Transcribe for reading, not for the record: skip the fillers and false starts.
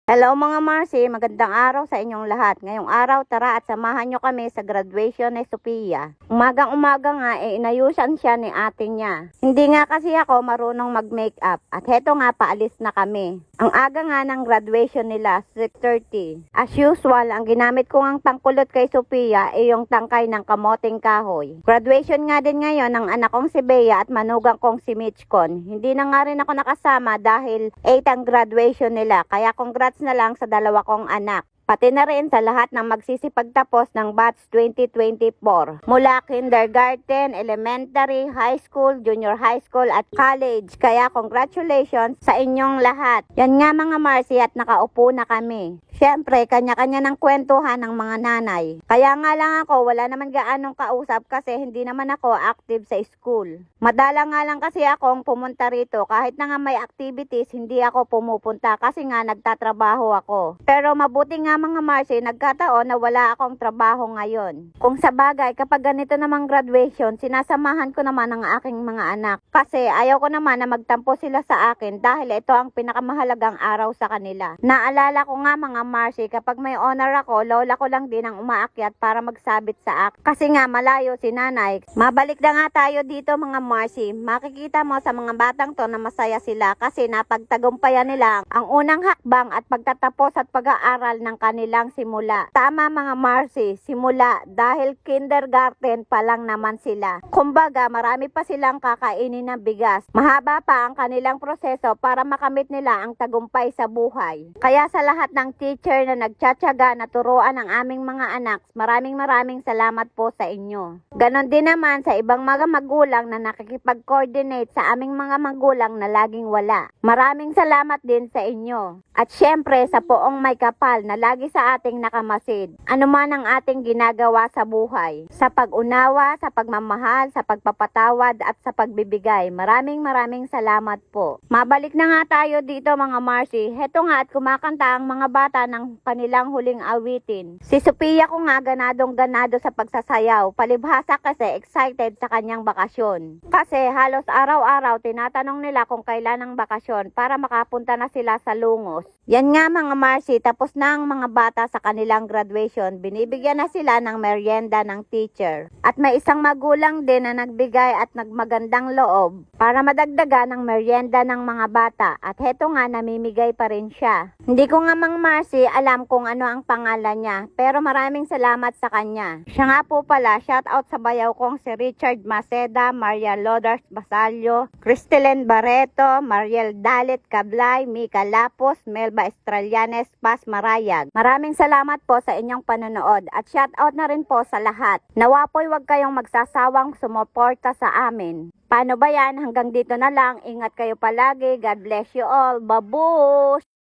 Hello mga Marcy, magandang araw sa inyong lahat. Ngayong araw, tara at samahan nyo kami sa graduation ni Sophia. Umagang-umaga nga, inayusan siya ni ate niya. Hindi nga kasi ako marunong mag-makeup at heto nga, paalis na kami. Ang aga nga ng graduation nila, 6:30. As usual, ang ginamit ko ang pangkulot kay Sophia ay yung tangkay ng kamoting kahoy. Graduation nga din ngayon ng anak kong si Bea at manugang kong si Mitchcon. Hindi na nga rin ako nakasama dahil 8 ang graduation nila, kaya congrats na lang sa dalawa kong anak. Pati na rin sa lahat ng magsisipagtapos ng batch 2024. Mula kindergarten, elementary, high school, junior high school at college. Kaya congratulations sa inyong lahat. Yan nga mga Marcy at nakaupo na kami. Siyempre, kanya-kanya ng kwentuhan ng mga nanay. Kaya nga lang ako, wala naman gaanong kausap kasi hindi naman ako active sa school. Madala nga lang kasi akong pumunta rito. Kahit na nga may activities, hindi ako pumupunta kasi nga nagtatrabaho ako. Pero mabuti nga mga Marcy, nagkataon na wala akong trabaho ngayon. Kung sa bagay, kapag ganito namang graduation, sinasamahan ko naman ang aking mga anak. Kasi ayaw ko naman na magtampo sila sa akin dahil ito ang pinakamahalagang araw sa kanila. Naalala ko nga mga Marcy, kapag may honor ako, lola ko lang din ang umaakyat para magsabit sa akin. Kasi nga malayo si nanay. Mabalik na nga tayo dito mga Marcy. Makikita mo sa mga batang to na masaya sila kasi napagtagumpayan nila ang unang hakbang at pagtatapos at pag-aaral ng kanilang simula. Tama mga Marcy, simula dahil kindergarten pa lang naman sila. Kumbaga marami pa silang kakainin ng bigas. Mahaba pa ang kanilang proseso para makamit nila ang tagumpay sa buhay. Kaya sa lahat ng teacher na nagtsatsaga na turuan ang aming mga anak, maraming salamat po sa inyo. Ganon din naman sa ibang mga magulang na nakikipag-coordinate sa aming mga magulang na laging wala. Maraming salamat din sa inyo. At syempre sa poong may kapal na lagi sa ating nakamasid. Ano man ang ating ginagawa sa buhay. Sa pag-unawa, sa pagmamahal, sa pagpapatawad at sa pagbibigay. Maraming salamat po. Mabalik na nga tayo dito mga Marcy. Heto nga at kumakanta ang mga bata ng kanilang huling awitin. Si Sophia ko nga ganadong-ganado sa pagsasayaw. Palibhasa kasi excited sa kanyang bakasyon. Kasi halos araw-araw tinatanong nila kung kailan ang bakasyon para makapunta na sila sa Lungos. Yan nga mga Marcy, tapos na ang mga bata sa kanilang graduation. Binibigyan na sila ng merienda ng teacher. At may isang magulang din na nagbigay at nagmagandang loob para madagdagan ang merienda ng mga bata. At heto nga, namimigay pa rin siya. Hindi ko nga Mang Marcy alam kung ano ang pangalan niya, pero maraming salamat sa kanya. Siya nga po pala, shout out sa bayaw kong si Richard Maceda, Maria Lodars Basalio, Cristelyn Barreto, Mariel Dalit Cablay, Mika Lapos, Melba Estralianes Paz Marayag. Maraming salamat po sa inyong panonood at shout out na rin po sa lahat. Nawa po'y huwag kayong magsasawang sumuporta sa amin. Paano ba yan? Hanggang dito na lang. Ingat kayo palagi. God bless you all. Babush!